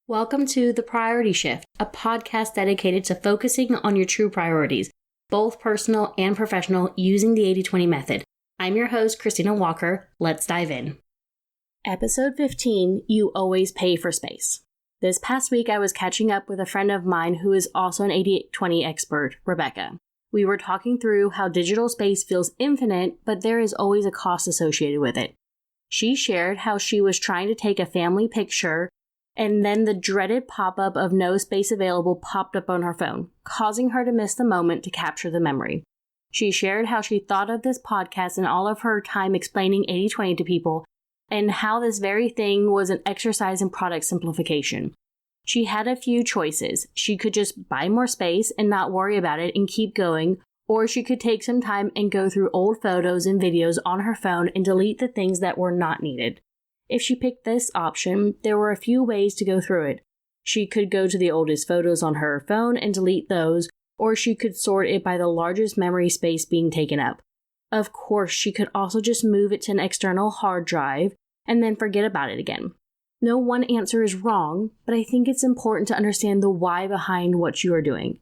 Welcome to The Priority Shift, a podcast dedicated to focusing on your true priorities, both personal and professional, using the 80-20 method. I'm your host, Christina Walker. Let's dive in. Episode 15, You Always Pay for Space. This past week, I was catching up with a friend of mine who is also an 80-20 expert, Rebecca. We were talking through how digital space feels infinite, but there is always a cost associated with it. She shared how she was trying to take a family picture, and then the dreaded pop-up of no space available popped up on her phone, causing her to miss the moment to capture the memory. She shared how she thought of this podcast and all of her time explaining 80-20 to people, and how this very thing was an exercise in product simplification. She had a few choices. She could just buy more space and not worry about it and keep going, or she could take some time and go through old photos and videos on her phone and delete the things that were not needed. If she picked this option, there were a few ways to go through it. She could go to the oldest photos on her phone and delete those, or she could sort it by the largest memory space being taken up. Of course, she could also just move it to an external hard drive and then forget about it again. No one answer is wrong, but I think it's important to understand the why behind what you are doing.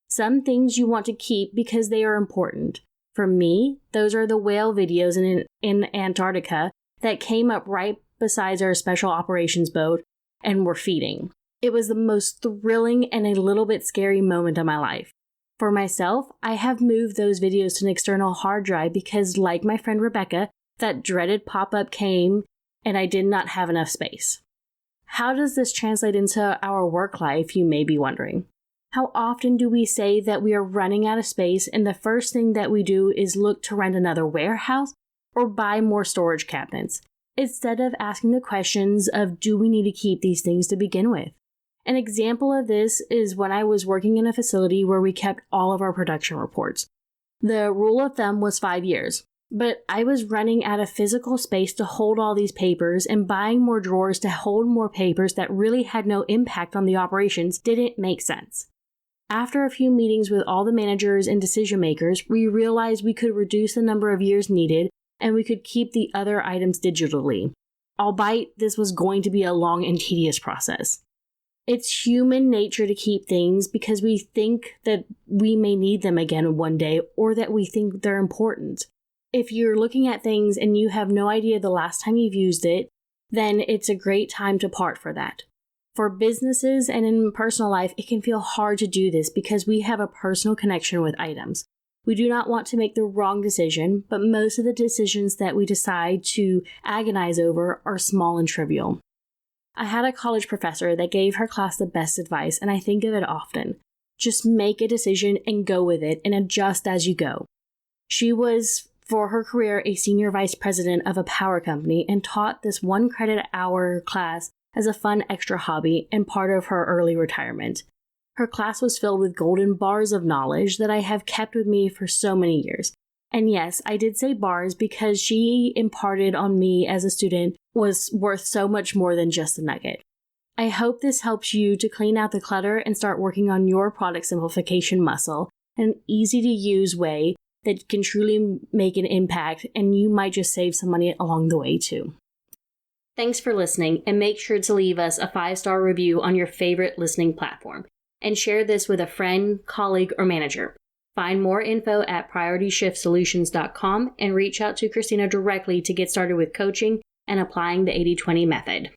Some things you want to keep because they are important. For me, those are the whale videos in Antarctica that came up right besides our special operations boat and were feeding. It was the most thrilling and a little bit scary moment of my life. For myself, I have moved those videos to an external hard drive because, like my friend Rebecca, that dreaded pop-up came and I did not have enough space. How does this translate into our work life, you may be wondering? How often do we say that we are running out of space and the first thing that we do is look to rent another warehouse or buy more storage cabinets, instead of asking the questions of, do we need to keep these things to begin with? An example of this is when I was working in a facility where we kept all of our production reports. The rule of thumb was 5 years, but I was running out of physical space to hold all these papers, and buying more drawers to hold more papers that really had no impact on the operations didn't make sense. After a few meetings with all the managers and decision makers, we realized we could reduce the number of years needed and we could keep the other items digitally, albeit this was going to be a long and tedious process. It's human nature to keep things because we think that we may need them again one day, or that we think they're important. If you're looking at things and you have no idea the last time you've used it, then it's a great time to part for that. For businesses and in personal life, it can feel hard to do this because we have a personal connection with items. We do not want to make the wrong decision, but most of the decisions that we decide to agonize over are small and trivial. I had a college professor that gave her class the best advice, and I think of it often. Just make a decision and go with it and adjust as you go. She was, for her career, a senior vice president of a power company and taught this 1 credit hour class as a fun extra hobby and part of her early retirement. Her class was filled with golden bars of knowledge that I have kept with me for so many years. And yes, I did say bars because she imparted on me as a student was worth so much more than just a nugget. I hope this helps you to clean out the clutter and start working on your product simplification muscle in an easy-to-use way that can truly make an impact, and you might just save some money along the way too. Thanks for listening, and make sure to leave us a 5-star review on your favorite listening platform. And share this with a friend, colleague, or manager. Find more info at PriorityShiftSolutions.com and reach out to Christina directly to get started with coaching and applying the 80-20 method.